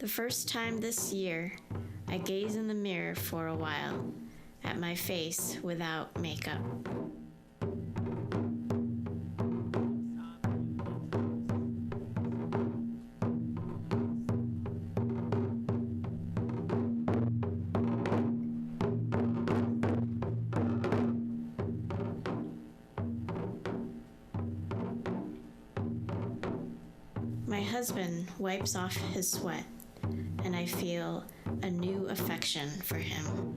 The first time this year, I gaze in the mirror for a while at my face without makeup. My husband wipes off his sweat, and I feel a new affection for him.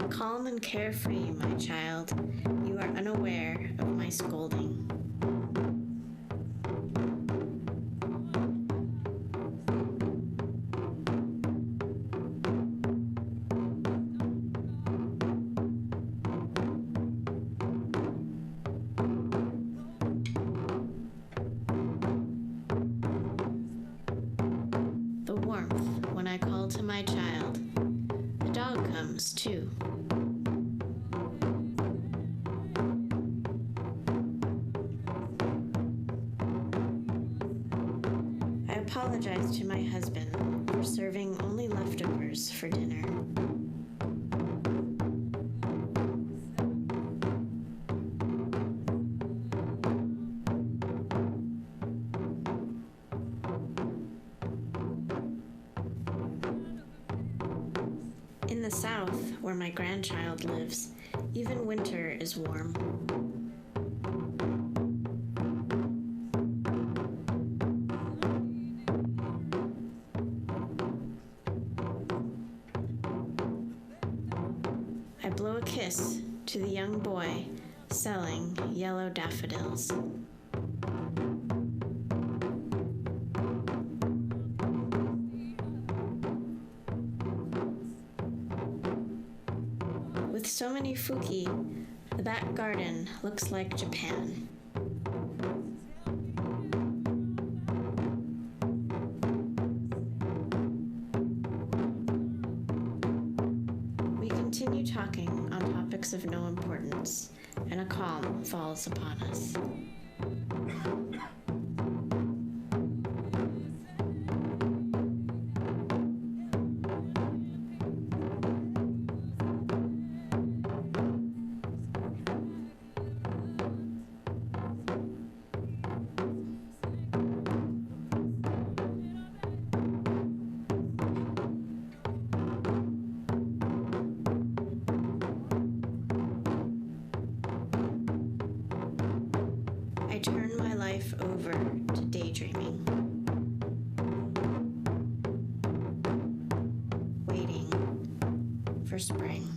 Calm and carefree, my child, you are unaware of my scolding. The warmth when I call to my child. The dog comes too. I apologize to my husband for serving only leftovers for dinner. In the South, where my grandchild lives, even winter is warm. I blow a kiss to the young boy selling yellow daffodils. With so many fuki, the back garden looks like Japan. We continue talking on topics of no importance, and a calm falls upon us. I turn my life over to daydreaming, waiting for spring.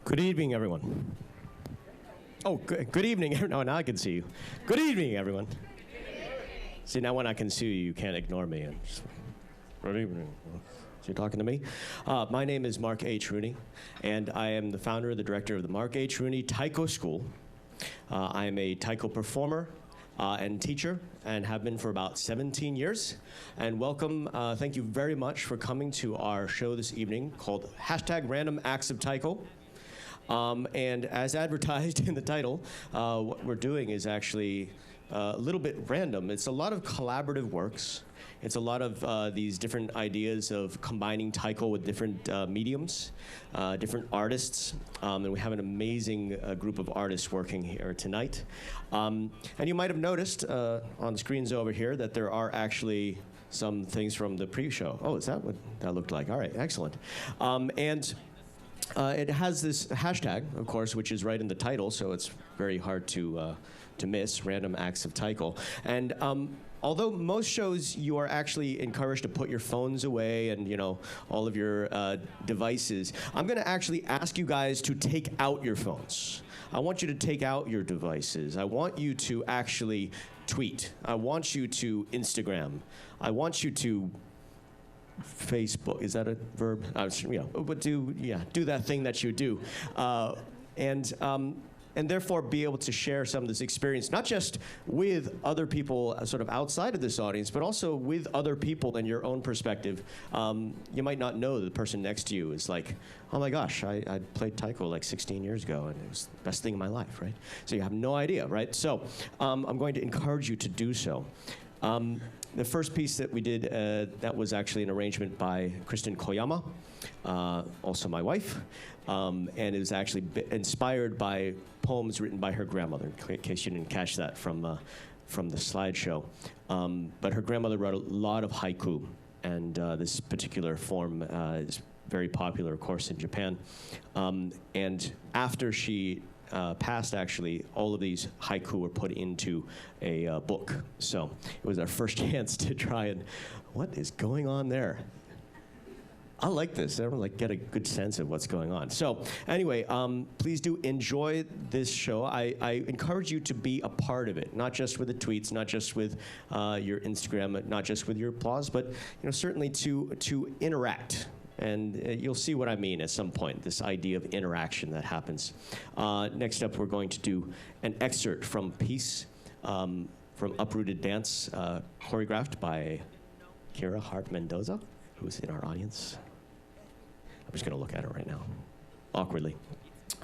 Good evening, everyone. Oh, good evening. No, now I can see you. Good evening, everyone. See, now when I can see you, you can't ignore me. Good evening. So you're talking to me? My name is Mark H. Rooney, and I am the founder and the director of the Mark H. Rooney Taiko School. I am a Taiko performer and teacher, and have been for about 17 years. And welcome, thank you very much for coming to our show this evening called #Random Acts of Taiko. And as advertised in the title, what we're doing is actually a little bit random. It's a lot of collaborative works. It's a lot of these different ideas of combining Taiko with different mediums, different artists. And we have an amazing group of artists working here tonight. And you might have noticed on the screens over here that there are actually some things from the pre-show. Oh, is that what that looked like? All right, excellent. It has this hashtag, of course, which is right in the title, so it's very hard to miss, Random Acts of Taiko. And although most shows you are actually encouraged to put your phones away and, you know, all of your devices, I'm going to actually ask you guys to take out your phones. I want you to take out your devices. I want you to actually tweet. I want you to Instagram. I want you to Facebook, is that a verb? But do that thing that you do, and therefore be able to share some of this experience, not just with other people sort of outside of this audience, but also with other people and your own perspective. You might not know the person next to you is like, oh my gosh, I played Taiko like 16 years ago, and it was the best thing in my life, right? So you have no idea, right? So I'm going to encourage you to do so. The first piece that we did, that was actually an arrangement by Kristen Koyama, also my wife, and it was actually inspired by poems written by her grandmother, in case you didn't catch that from the slideshow. But her grandmother wrote a lot of haiku, and this particular form is very popular, of course, in Japan. And after she passed, actually, all of these haiku were put into a book. So it was our first chance to try and, what is going on there? I like this. I want to get a good sense of what's going on. So anyway, please do enjoy this show. I encourage you to be a part of it, not just with the tweets, not just with your Instagram, not just with your applause, but certainly to interact. And you'll see what I mean at some point, this idea of interaction that happens. Next up, we're going to do an excerpt from a piece from Uprooted Dance, choreographed by Kira Hart Mendoza, who's in our audience. I'm just going to look at her right now, awkwardly.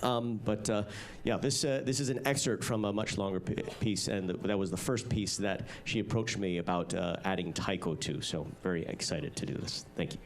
This is an excerpt from a much longer piece, and that was the first piece that she approached me about adding Taiko to, so very excited to do this. Thank you.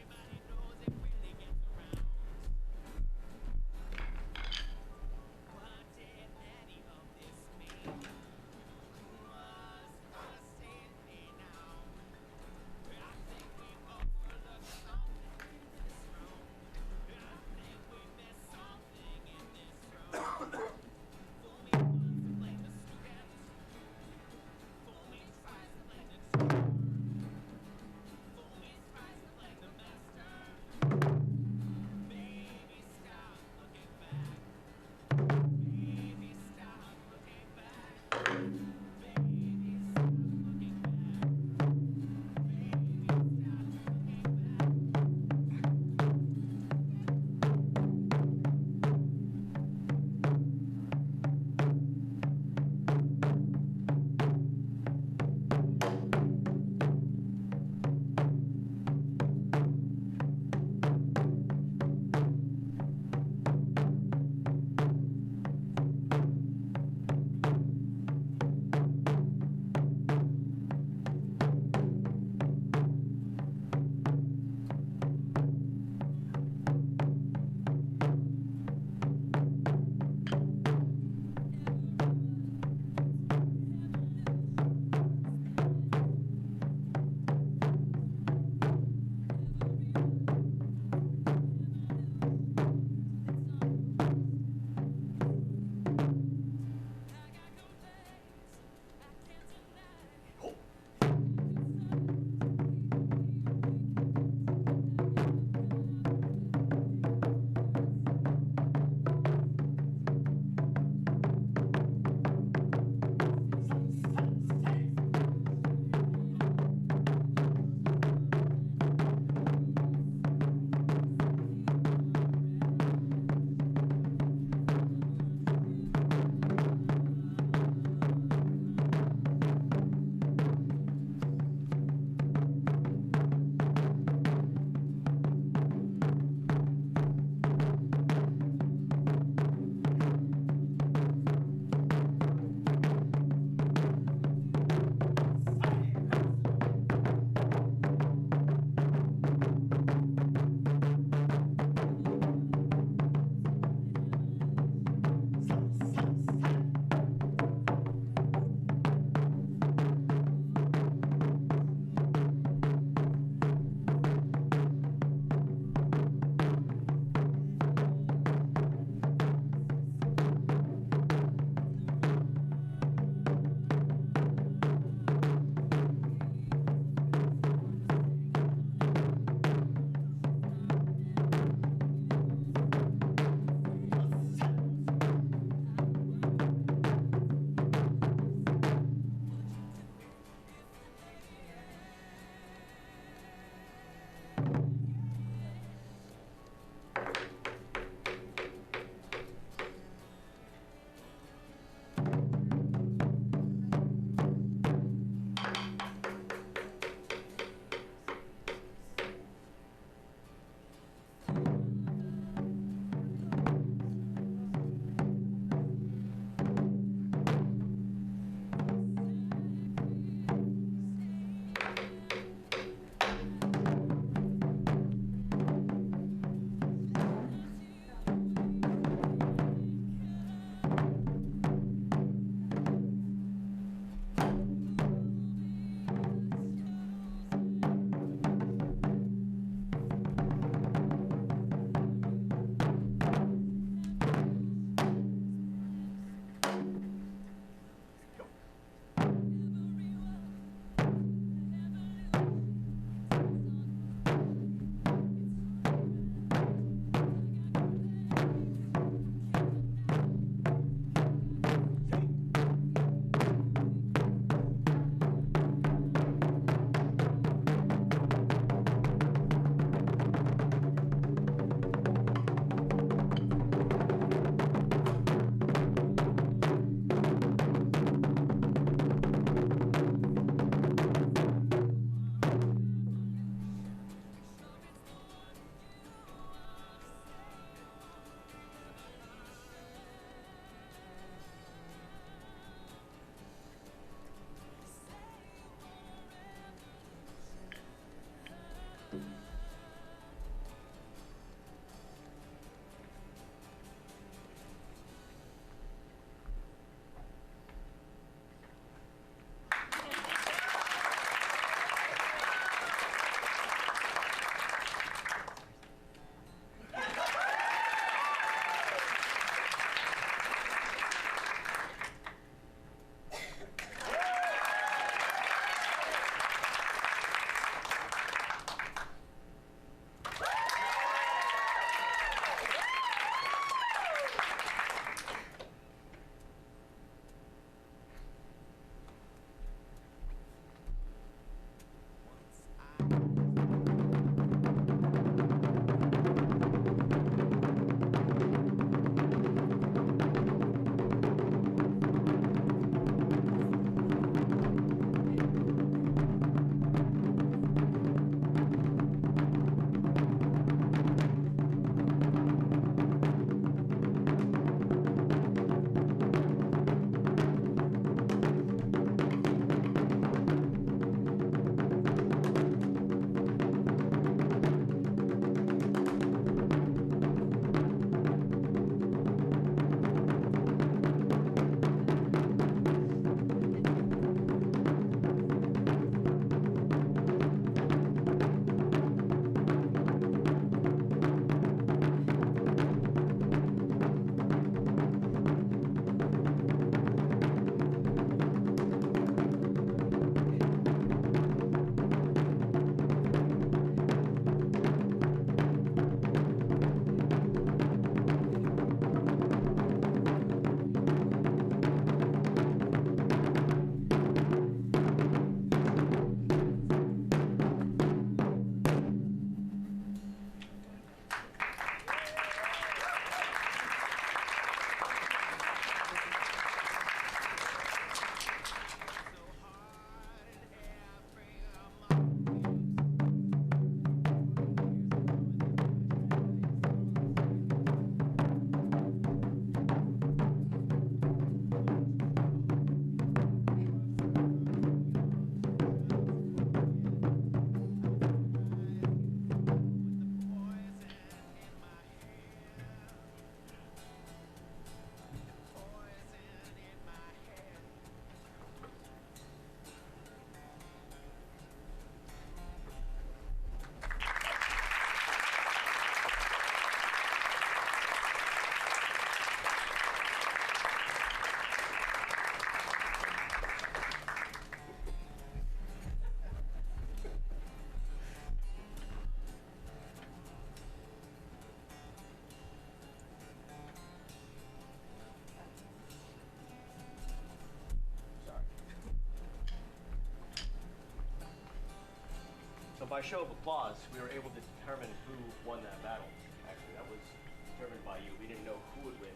So by show of applause, we were able to determine who won that battle. Actually, that was determined by you. We didn't know who would win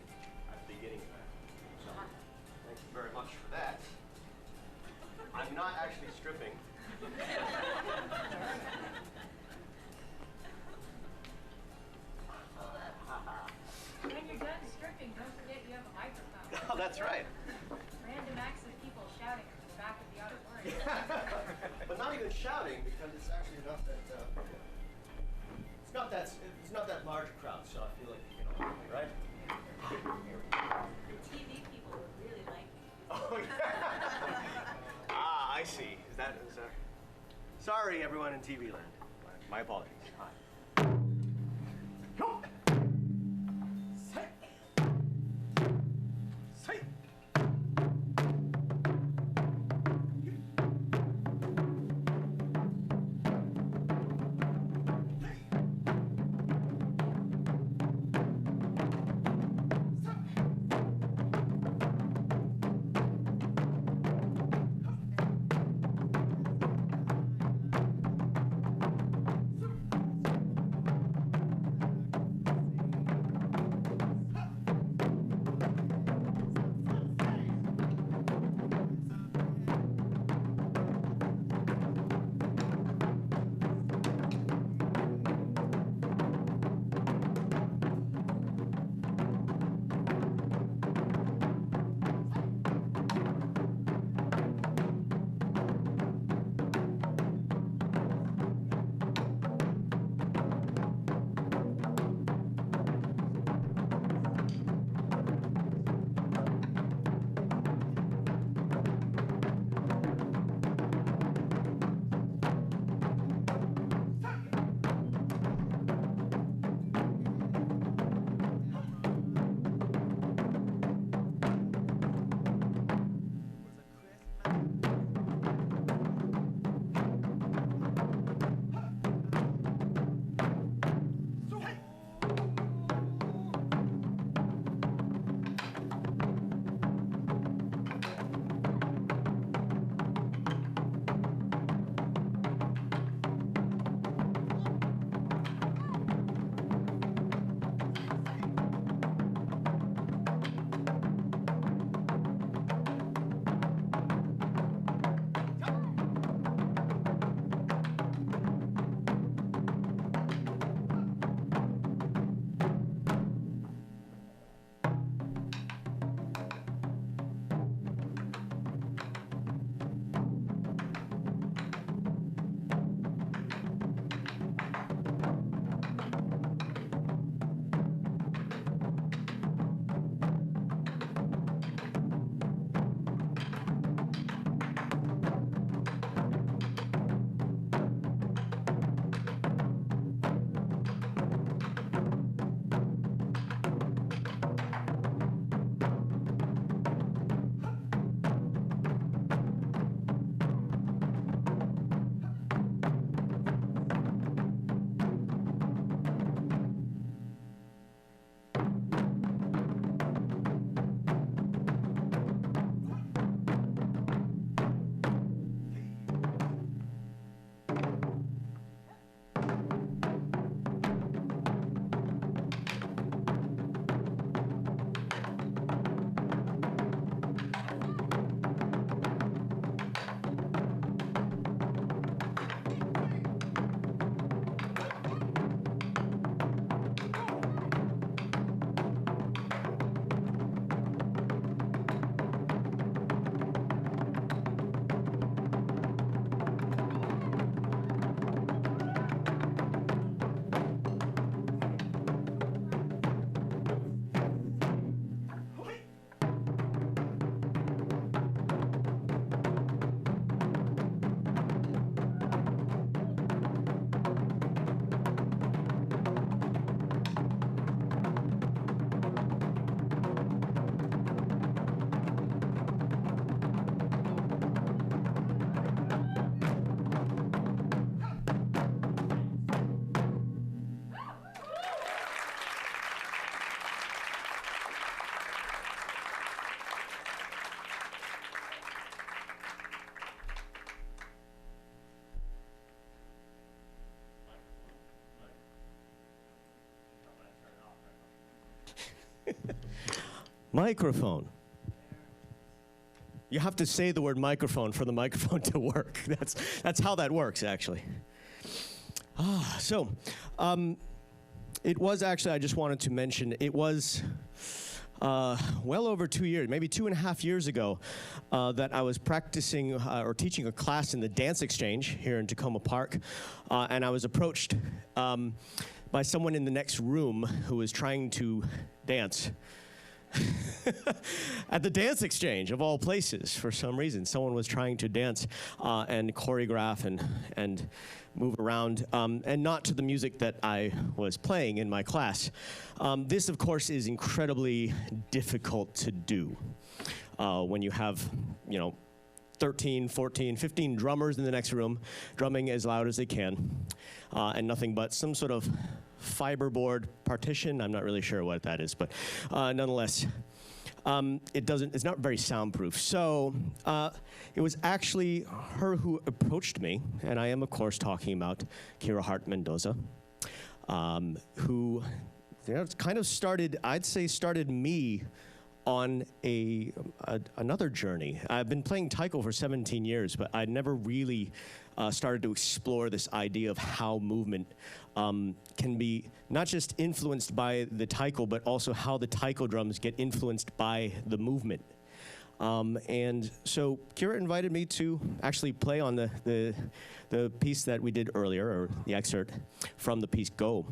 at the beginning of that. So thank you very much for that. I'm not actually stripping. When you're done stripping, don't forget you have a microphone. Oh, that's right. Random acts of people shouting from the back of the auditorium. But not even shouting, because it's actually enough that it's not that large a crowd. So I feel like you can all hear me, right? The TV people would really like you. Oh yeah. Ah, I see. Is that? Sorry, everyone in TV land. My apologies. Hi. Go. Say. Say. Microphone. You have to say the word microphone for the microphone to work. That's how that works, actually. It was actually, I just wanted to mention, it was well over 2 years, maybe 2.5 years ago, that I was practicing or teaching a class in the dance exchange here in Takoma Park, and I was approached by someone in the next room who was trying to dance. At the dance exchange, of all places, for some reason. Someone was trying to dance and choreograph and move around, and not to the music that I was playing in my class. This, of course, is incredibly difficult to do when you have, 13, 14, 15 drummers in the next room, drumming as loud as they can, and nothing but some sort of fiberboard partition. I'm not really sure what that is, but nonetheless, it's not very soundproof. So it was actually her who approached me, and I am, of course, talking about Kira Hart Mendoza, who kind of started me on another journey. I've been playing Taiko for 17 years, but I never really started to explore this idea of how movement can be not just influenced by the Taiko, but also how the Taiko drums get influenced by the movement. And so Kira invited me to actually play on the piece that we did earlier, or the excerpt from the piece Go.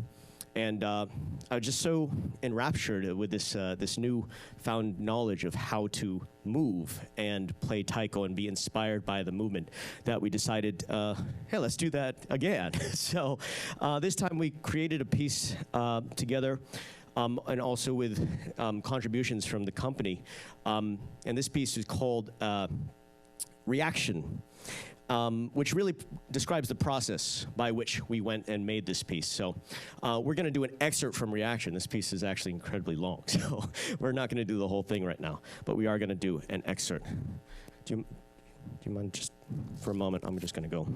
And I was just so enraptured with this newfound knowledge of how to move and play Taiko and be inspired by the movement that we decided, hey, let's do that again. So this time we created a piece together, and also with contributions from the company. And this piece is called Reaction. Which really describes the process by which we went and made this piece. So we're going to do an excerpt from Reaction. This piece is actually incredibly long, so we're not going to do the whole thing right now, but we are going to do an excerpt. Do you mind just for a moment? I'm just going to go.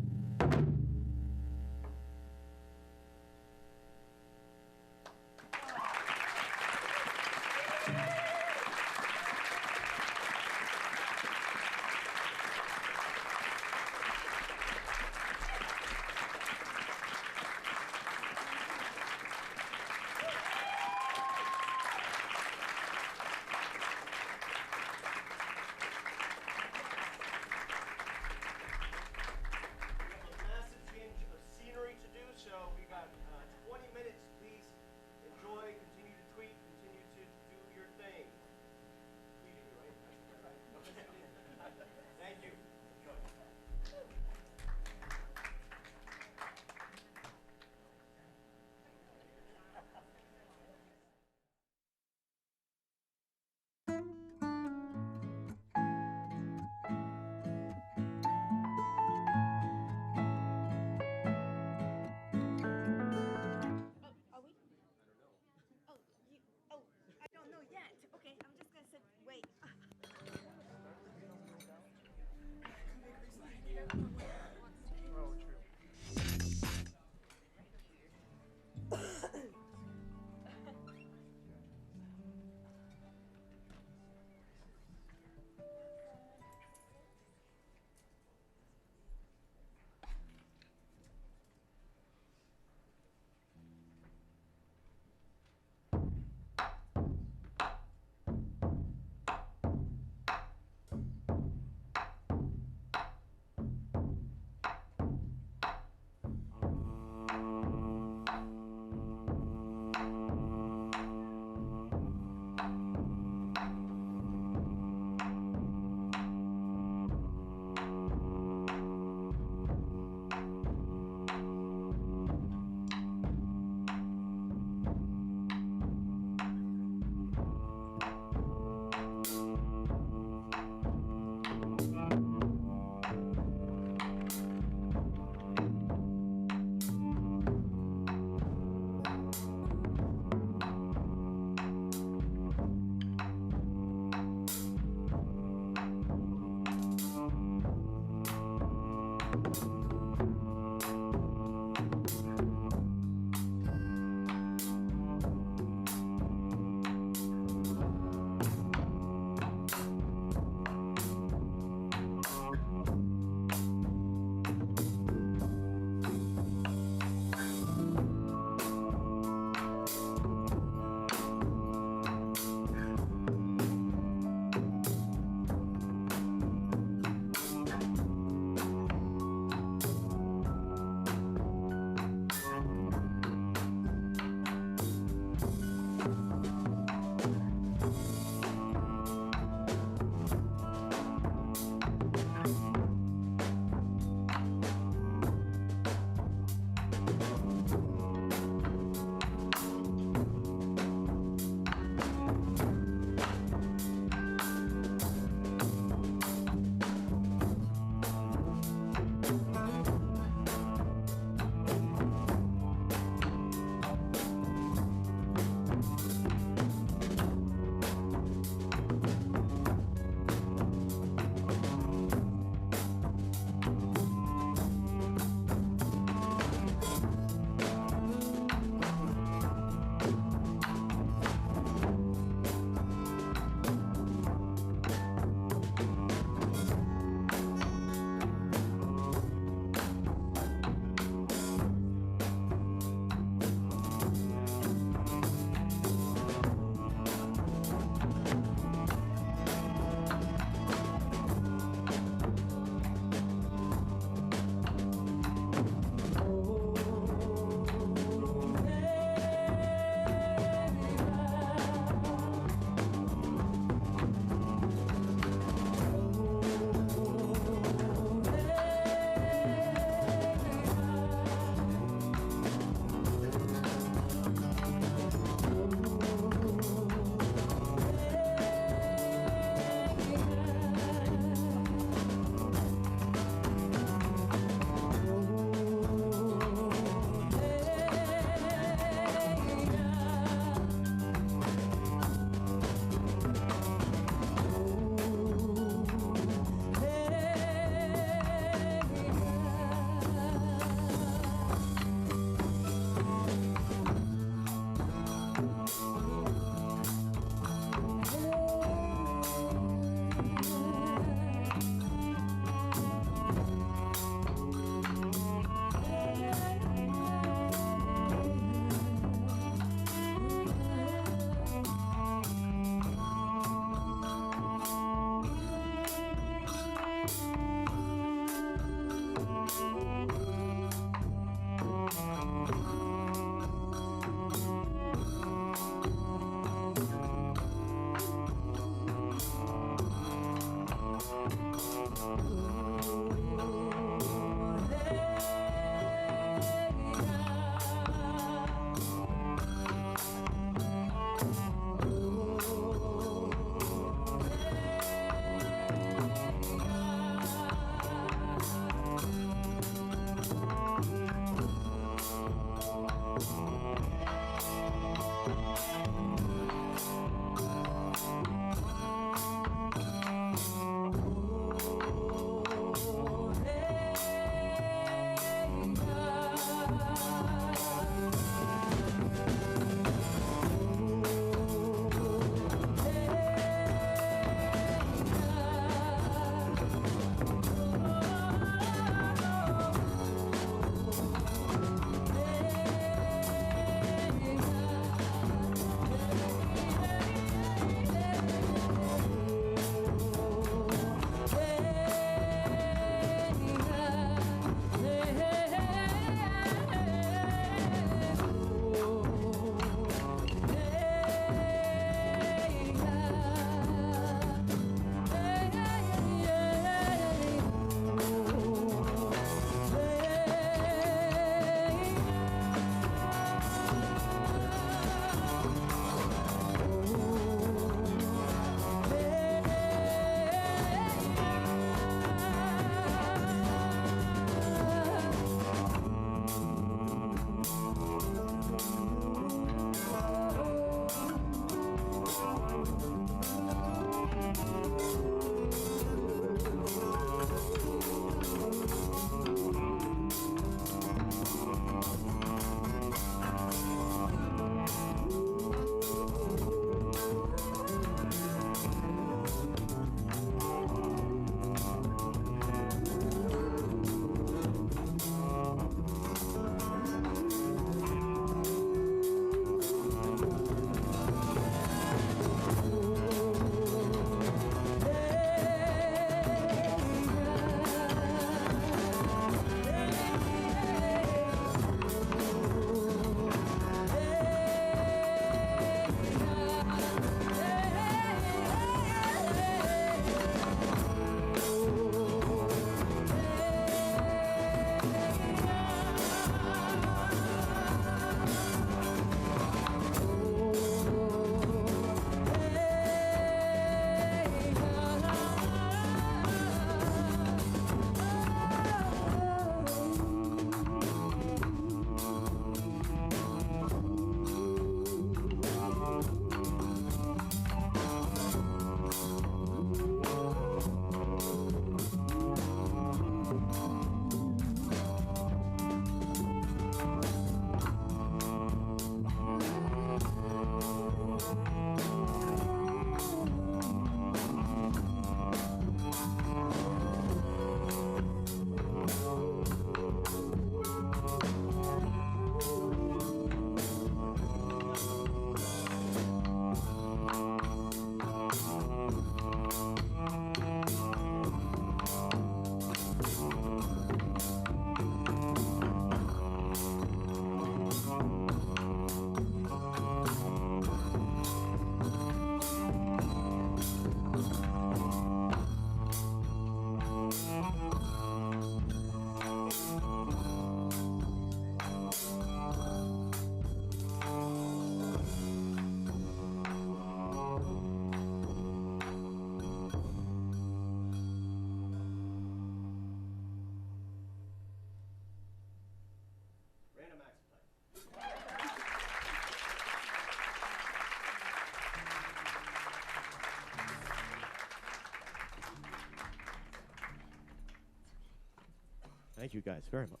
Thank you guys very much.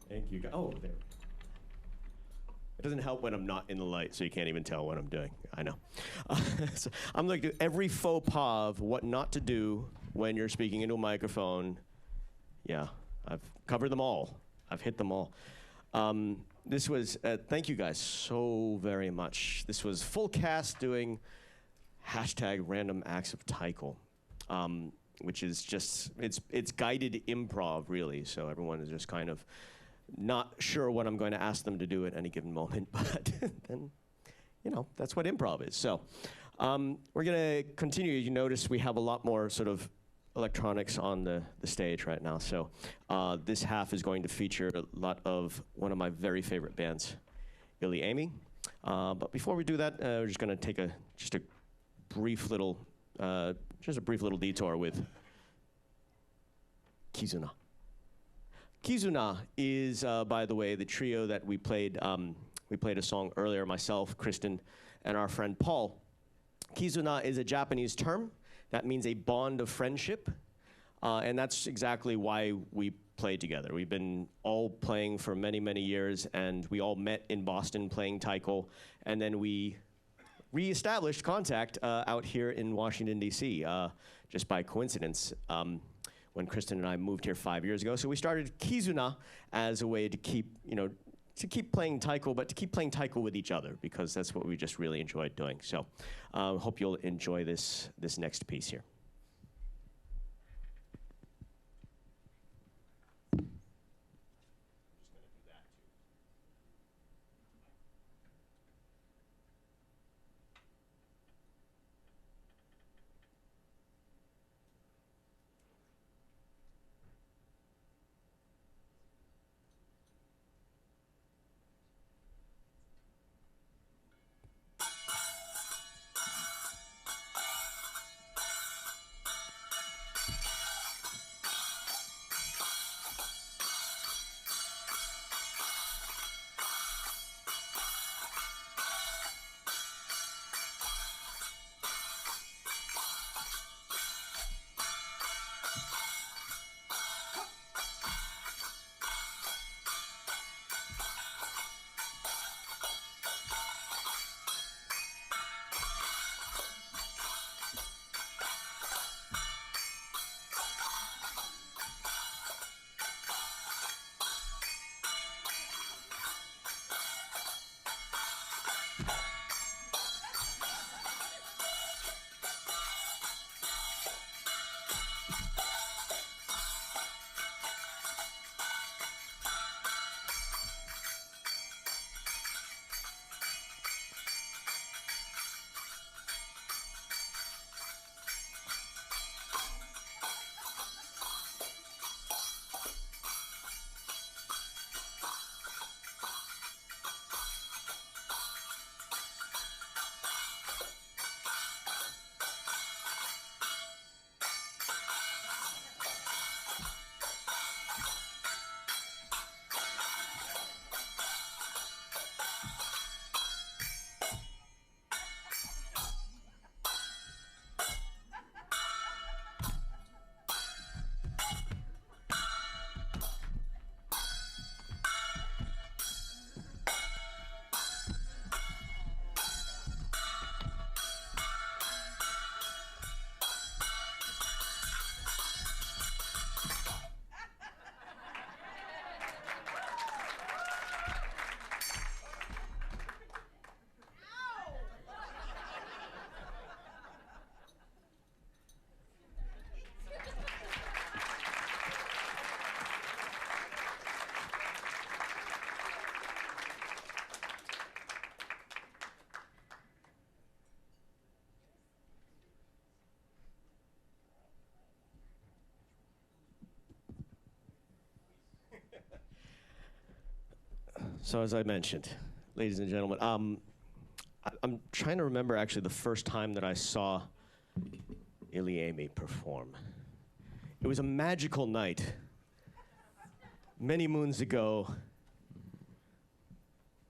Thank you guys. Oh, there. It doesn't help when I'm not in the light, so you can't even tell what I'm doing. I know. So I'm like every faux pas of what not to do when you're speaking into a microphone. Yeah, I've covered them all. I've hit them all. This was, thank you guys so very much. This was full cast doing hashtag random acts of Taiko, which is just, it's guided improv, really. So everyone is just kind of not sure what I'm going to ask them to do at any given moment, but then, you know, that's what improv is. So we're going to continue. You notice we have a lot more sort of electronics on the stage right now. So this half is going to feature a lot of one of my very favorite bands, Illy Amy. But before we do that, we're just going to take a brief little detour with Kizuna. Kizuna is, by the way, the trio that we played a song earlier, myself, Kristen, and our friend Paul. Kizuna is a Japanese term that means a bond of friendship, and that's exactly why we play together. We've been all playing for many, many years, and we all met in Boston playing Taiko, and then we reestablished contact out here in Washington, D.C., just by coincidence. When Kristen and I moved here 5 years ago. So we started Kizuna as a way to keep playing Taiko, but to keep playing Taiko with each other, because that's what we just really enjoyed doing. So hope you'll enjoy this next piece here. So as I mentioned, ladies and gentlemen, I'm trying to remember actually the first time that I saw Illy Amy perform. It was a magical night many moons ago.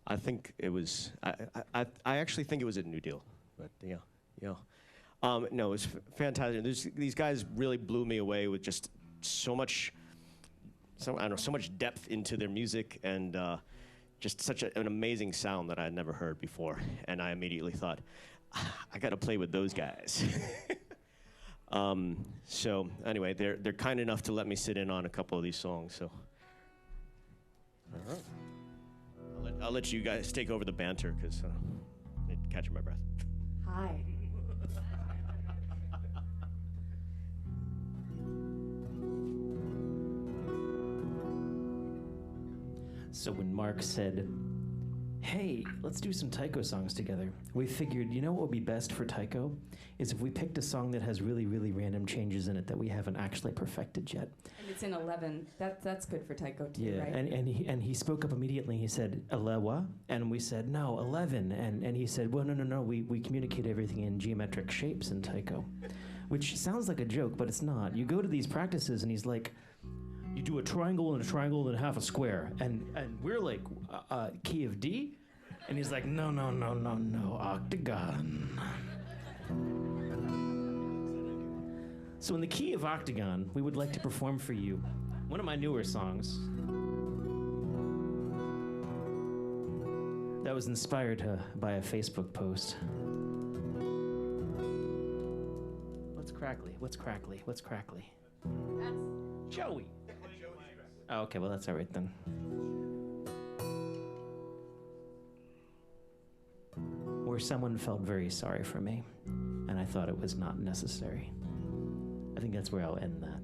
I think it was, I actually think it was at New Deal, but yeah. No, it was fantastic. These guys really blew me away with just so much I don't know, so much depth into their music and just such an amazing sound that I had never heard before. And I immediately thought, I got to play with those guys. So anyway, they're kind enough to let me sit in on a couple of these songs. So I'll let you guys take over the banter because I'm catching my breath. Hi. So when Mark said, hey, let's do some Taiko songs together, we figured, you know what would be best for Taiko? Is if we picked a song that has really, really random changes in it that we haven't actually perfected yet. And it's in 11. That's good for Taiko too, Yeah, right? and he spoke up immediately. He said, Alewa? And we said, no, 11. And he said, well, no, we communicate everything in geometric shapes in Taiko. Which sounds like a joke, but it's not. You go to these practices and he's like, you do a triangle and a triangle and half a square. And we're like, key of D? And he's like, no, octagon. So in the key of octagon, we would like to perform for you one of my newer songs that was inspired by a Facebook post. What's crackly? That's Joey. Oh, okay, well, that's all right then. Where someone felt very sorry for me, and I thought it was not necessary. I think that's where I'll end that.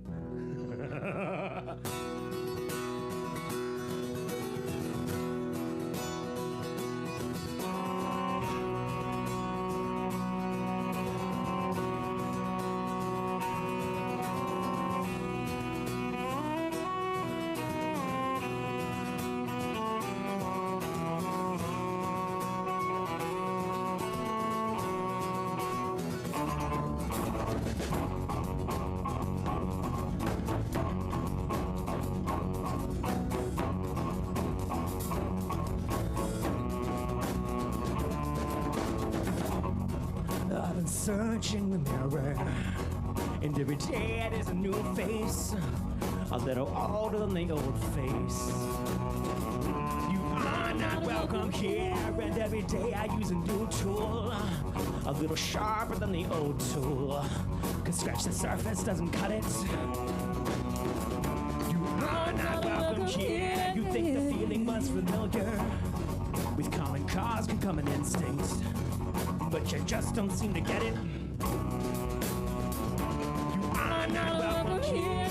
I've been searching the mirror, and every day there's a new face, a little older than the old face. You are not welcome here, and every day I use a new tool, a little sharper than the old tool. Cause scratch the surface doesn't cut it. You are not welcome here. You think the feeling was familiar. With common cause can come an instinct, but you just don't seem to get it. You are not welcome here.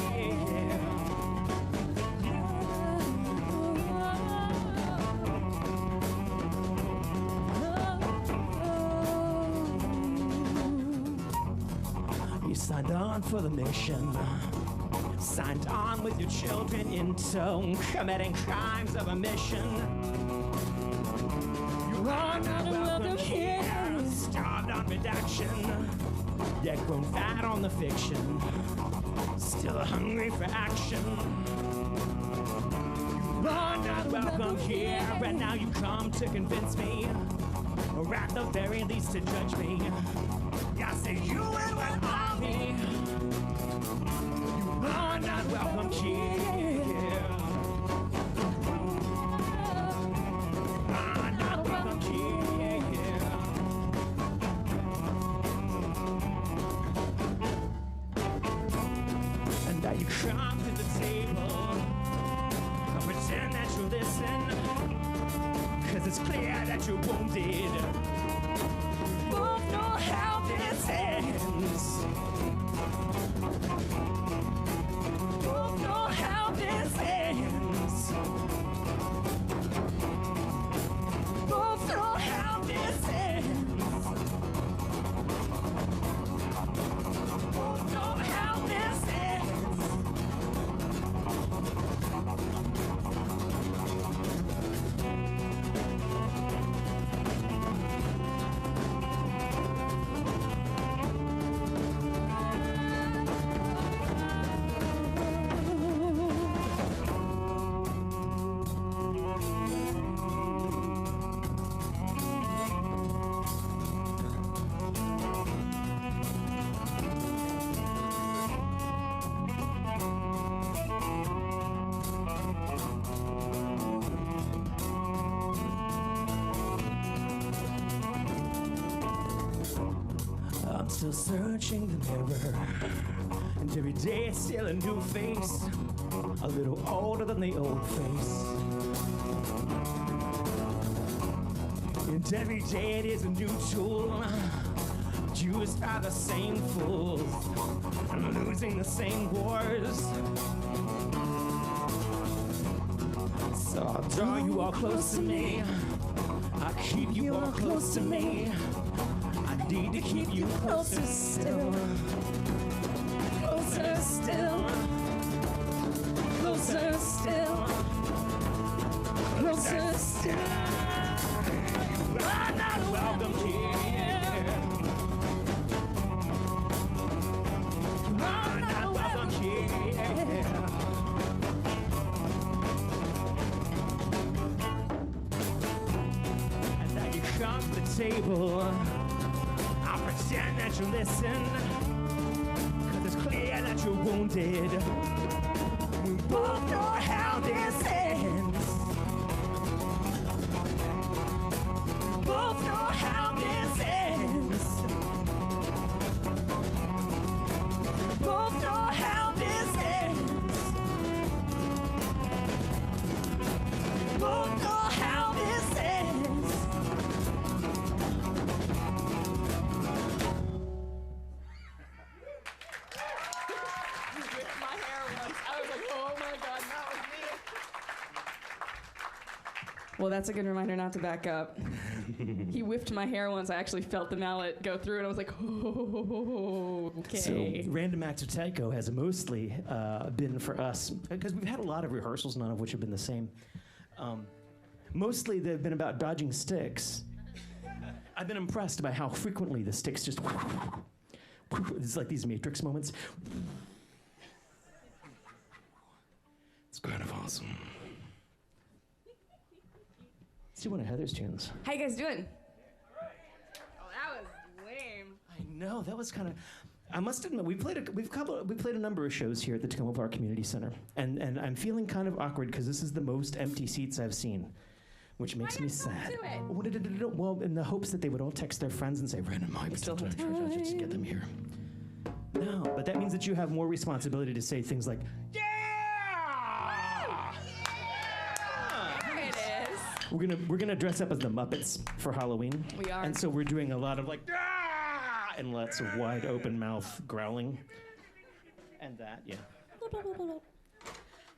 You signed on for the mission, signed on with your children in tow, committing crimes of omission. You are not welcome here. Starved on redaction, yet grown fat on the fiction. Still hungry for action. You are not welcome here, and now you come to convince me, or at the very least to judge me. I say you and what are me. You are not welcome here. You come to the table, I'll pretend that you listen, cause it's clear that you're wounded. Both know how this ends. Both know how this ends. Both know how this ends. Both know how this ends. Still searching the mirror, and every day it's still a new face, a little older than the old face. And every day it is a new tool, used by the same fools, losing the same wars. So I'll draw you all close to me, I'll keep you all close to me. I need to keep you closer still, closer still, closer still, closer still. I'm not welcome here. I'm not welcome here. And now you come to the table. I'll pretend that you listen, 'cause it's clear that you're wounded. We both know how this ends. Both know how this ends. Both know how this ends. Both know how this ends. My hair once. I was like, oh my God, that was me. Well, that's a good reminder not to back up. He whipped my hair once. I actually felt the mallet go through, and I was like, oh, okay. So, Random Acts of Taiko has mostly been for us, because we've had a lot of rehearsals, none of which have been the same. Mostly they've been about dodging sticks. I've been impressed by how frequently the sticks just... It's like these Matrix moments. It's kind of awesome. Let's do one of Heather's tunes. How you guys doing? Oh, that was lame. I know, that was kind of... I must admit, we played a number of shows here at the Takoma Park Community Center, and I'm feeling kind of awkward because this is the most empty seats I've seen, which makes me sad. do it. What did it do? Well, in the hopes that they would all text their friends and say, "Random Mike, still have just get them here." No, but that means that you have more responsibility to say things like, "Yeah!" There it is. We're gonna dress up as the Muppets for Halloween. We are. And so we're doing a lot of like, "Ah!" and lots of wide open mouth growling. And that, yeah.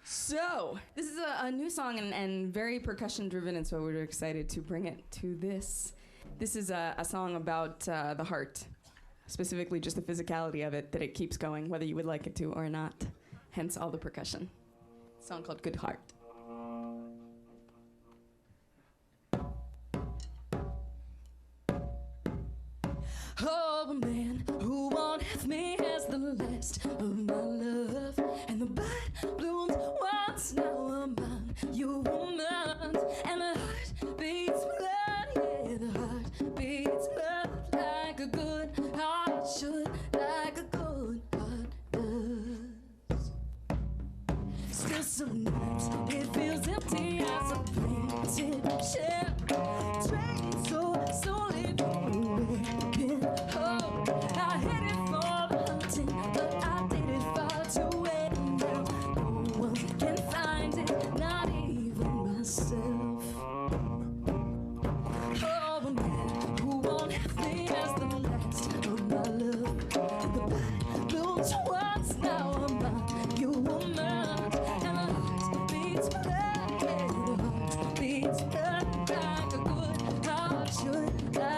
So, this is a new song and very percussion driven, and so we're excited to bring it to this. This is a song about the heart, specifically just the physicality of it, that it keeps going, whether you would like it to or not, hence all the percussion. A song called Good Heart. Oh, a man who won't have me as the last of my love, and the bud blooms once, now I'm on your woman, and the heart beats blood, yeah, the heart beats blood like a good heart should, like a good heart does. Still sometimes it feels empty as a painted shell, drained so slowly from the wind. Oh, I headed for the hunting, but I did it far too late. Now no one can find it, not even myself. Oh, a man who won't have me as the last of my love. The bud blooms once, now I'm on your woman, and the heart beats blood, yeah, the heart beats blood like a good heart should, like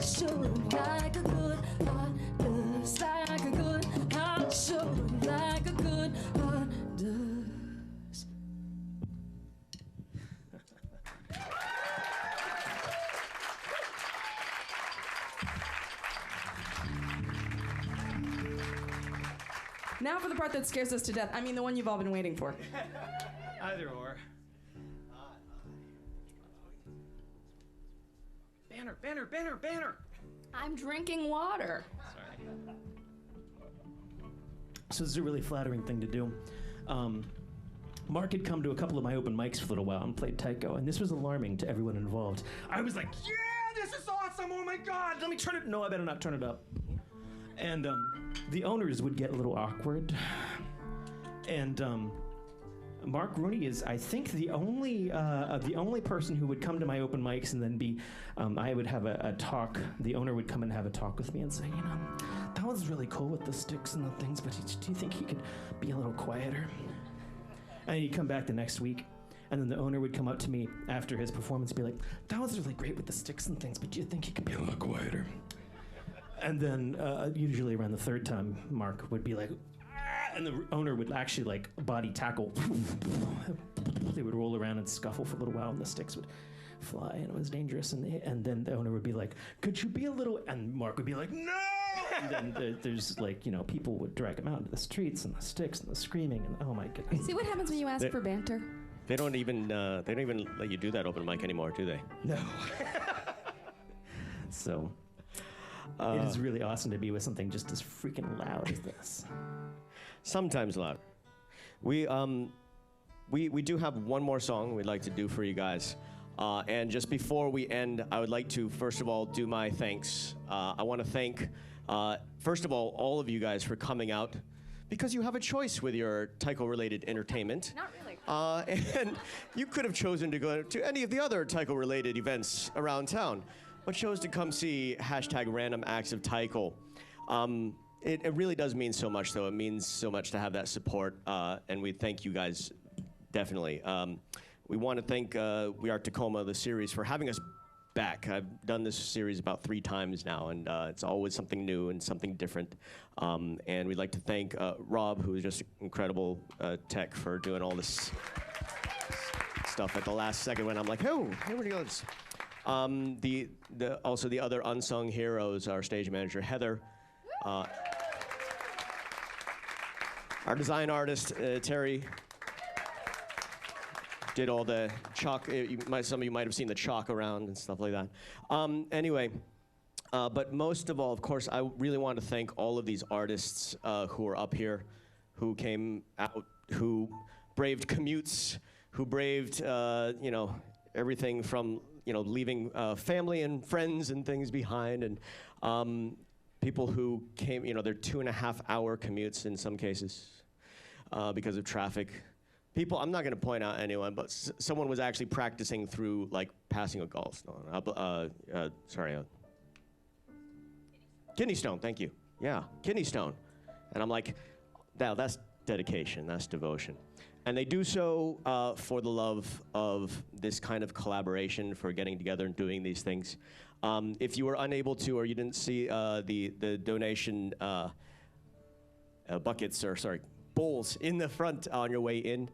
should like a good heart does, like a good heart should, like a good heart does. Now for the part that scares us to death. I mean, the one you've all been waiting for. Either or. Banner! I'm drinking water. Sorry. So this is a really flattering thing to do. Mark had come to a couple of my open mics for a little while and played Taiko, and this was alarming to everyone involved. I was like, yeah, this is awesome, oh my God, let me turn it, no, I better not turn it up. And the owners would get a little awkward. And Mark Rooney is, I think, the only person who would come to my open mics and then be, I would have a talk, the owner would come and have a talk with me and say, you know, that was really cool with the sticks and the things, but do you think he could be a little quieter? And he'd come back the next week, and then the owner would come up to me after his performance and be like, that was really great with the sticks and things, but do you think he could be a little quieter? And then usually around the third time, Mark would be like, ah, and the owner would actually like body tackle. They would roll around and scuffle for a little while, and the sticks would fly, and it was dangerous. And then the owner would be like, could you be a little, and Mark would be like, no! And then there's like, you know, people would drag him out into the streets, and the sticks, and the screaming, and oh my goodness. See what happens when you ask for banter? They don't even let you do that open mic anymore, do they? No. So it is really awesome to be with something just as freaking loud as this. Sometimes loud. We do have one more song we'd like to do for you guys. And just before we end, I would like to, first of all, do my thanks. I want to thank, first of all of you guys for coming out, because you have a choice with your Taiko-related entertainment. Not really. And you could have chosen to go to any of the other Taiko-related events around town, but chose to come see #Random Acts of Taiko. It really does mean so much, though. It means so much to have that support, and we thank you guys, definitely. We want to thank We Are Takoma, the series, for having us back. I've done this series about 3 times now, and it's always something new and something different. And we'd like to thank Rob, who is just incredible tech, for doing all this stuff at the last second when I'm like, oh, here it goes. Also the other unsung heroes, our stage manager, Heather. Our design artist, Terry, did all the chalk. Some of you might have seen the chalk around and stuff like that. Anyway, but most of all, of course, I really want to thank all of these artists who are up here, who came out, who braved commutes, who braved, you know, everything from, you know, leaving family and friends and things behind, and people who came, you know, their 2.5-hour commutes in some cases because of traffic. People, I'm not going to point out anyone, but someone was actually practicing through, like, passing a gallstone. Kidney stone, thank you. Yeah, kidney stone. And I'm like, now that's dedication, that's devotion. And they do so for the love of this kind of collaboration, for getting together and doing these things. If you were unable to, or you didn't see the donation buckets, or sorry, bowls in the front on your way in,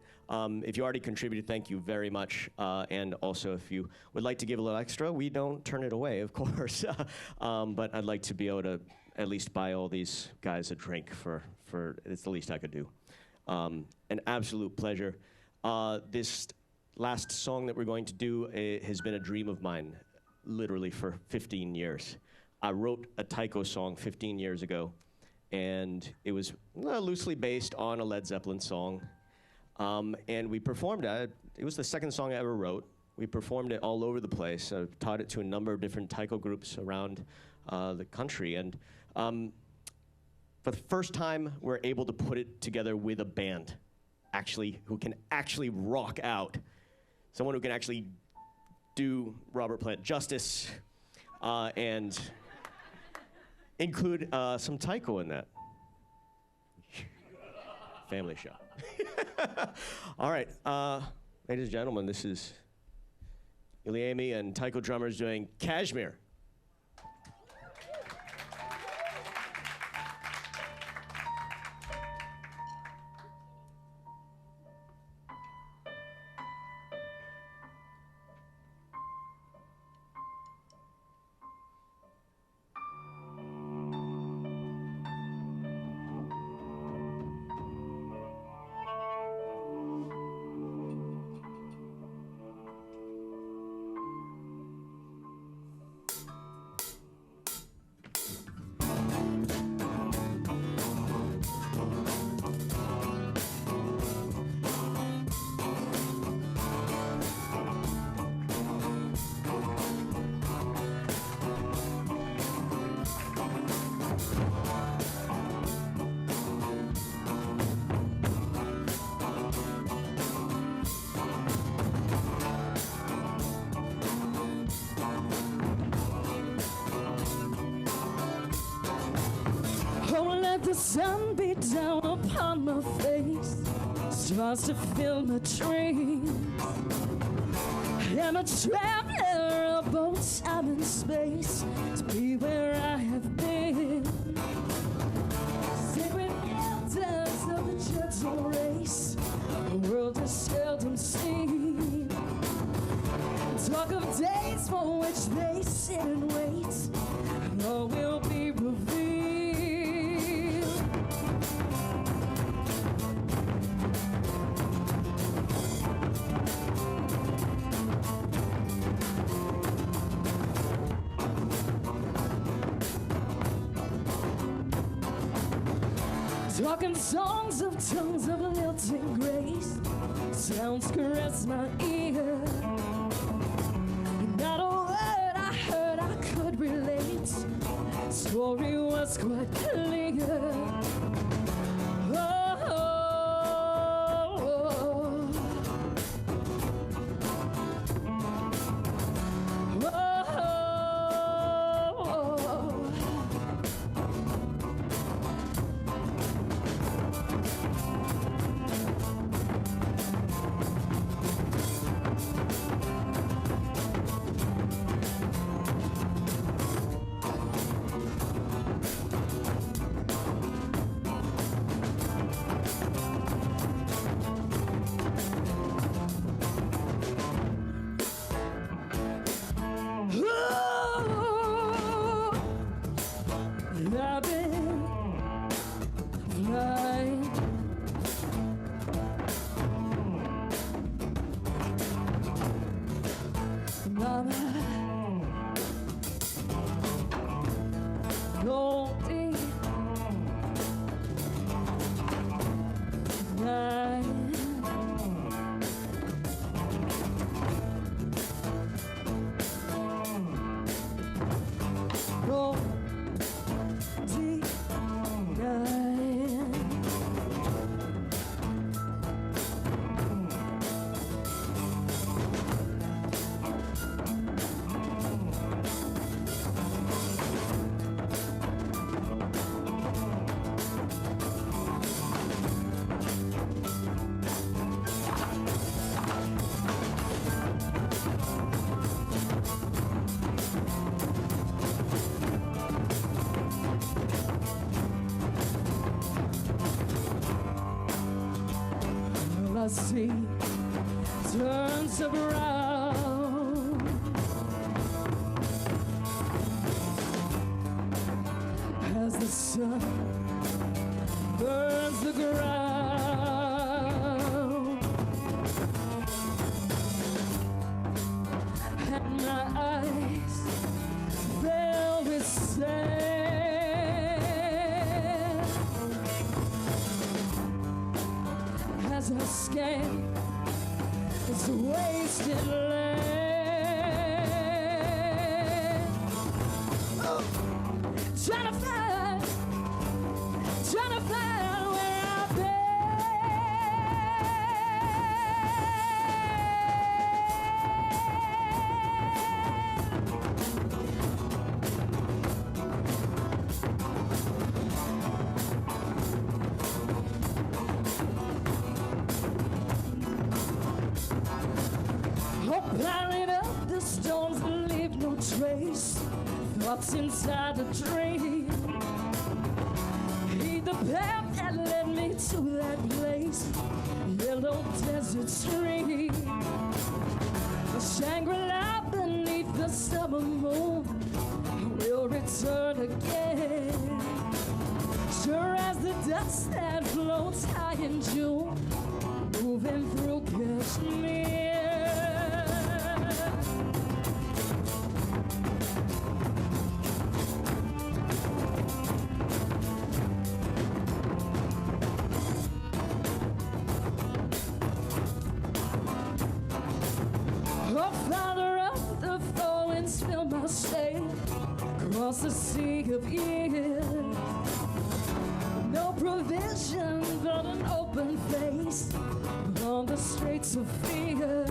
if you already contributed, thank you very much. And also, if you would like to give a little extra, we don't turn it away, of course. But I'd like to be able to at least buy all these guys a drink for it's the least I could do. An absolute pleasure. This last song that we're going to do has been a dream of mine, literally for 15 years. I wrote a Taiko song 15 years ago, and it was loosely based on a Led Zeppelin song. And we performed it. It was the second song I ever wrote. We performed it all over the place. I've taught it to a number of different Taiko groups around the country. And for the first time, we're able to put it together with a band, who can actually rock out. Someone who can actually do Robert Plant justice and include some Taiko in that. Family show. All right, ladies and gentlemen, this is Iliami and Taiko drummers doing Kashmir. the sun beat down upon my face, starts to fill my dreams. I'm a traveler of both time and space to be where I have been. Sacred elders of the gentle race, the world is seldom seen. Talk of days for which they sit and wait, and all will be revealed. Talking songs of tongues of lilting grace, sounds caress my ear. Not a word I heard I could relate, story was quite clear. Oh, oh, oh. I've been flying. Mama, Goldie, nine. Goldie. I see turns around as the sun burns the ground, and my eyes fill with sand as I scan this wasted land. Oh, trying to find where I've piling up the stones that leave no trace, thoughts inside a dream. Heed the path that led me to that place, yellow desert stream. A Shangri-La beneath the summer moon will return again, sure as the dust that floats high in June, moving through Kashmir. Oh, Father of the four winds, fill my sail across the sea of years. No provision but an open face on the straits of fear.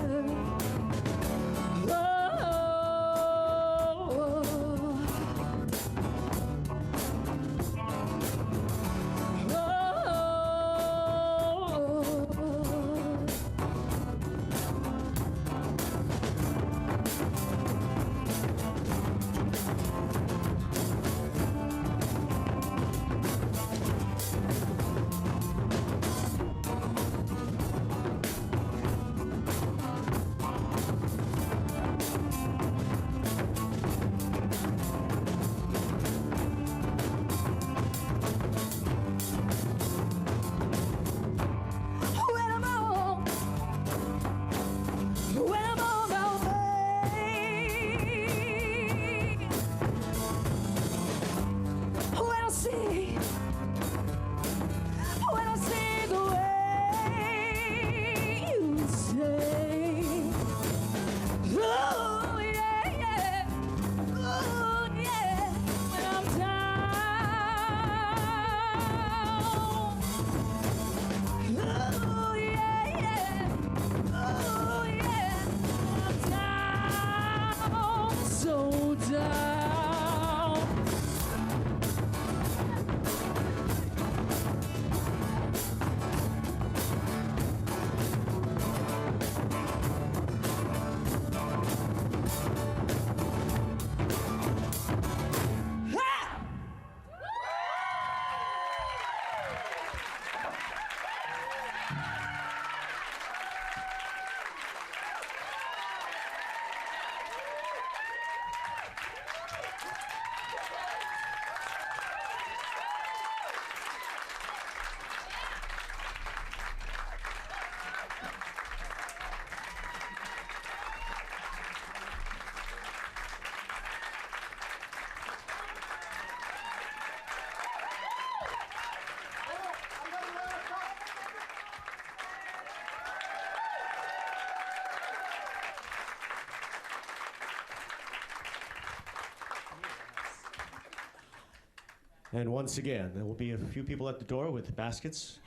And once again, there will be a few people at the door with baskets.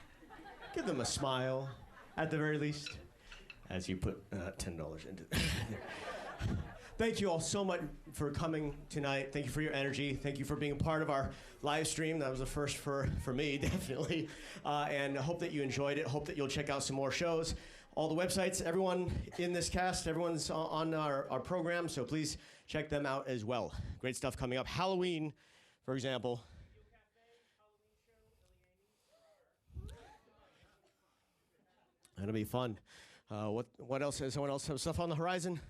Give them a smile, at the very least, as you put $10 into it. Thank you all so much for coming tonight. Thank you for your energy. Thank you for being a part of our live stream. That was a first for me, definitely. And I hope that you enjoyed it. Hope that you'll check out some more shows. All the websites, everyone in this cast, everyone's on our program, so please check them out as well. Great stuff coming up. Halloween, for example. That'll be fun. What else? Does someone else have stuff on the horizon?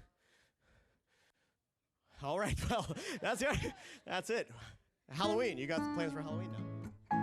All right, well, that's it. Halloween. You got plans for Halloween now?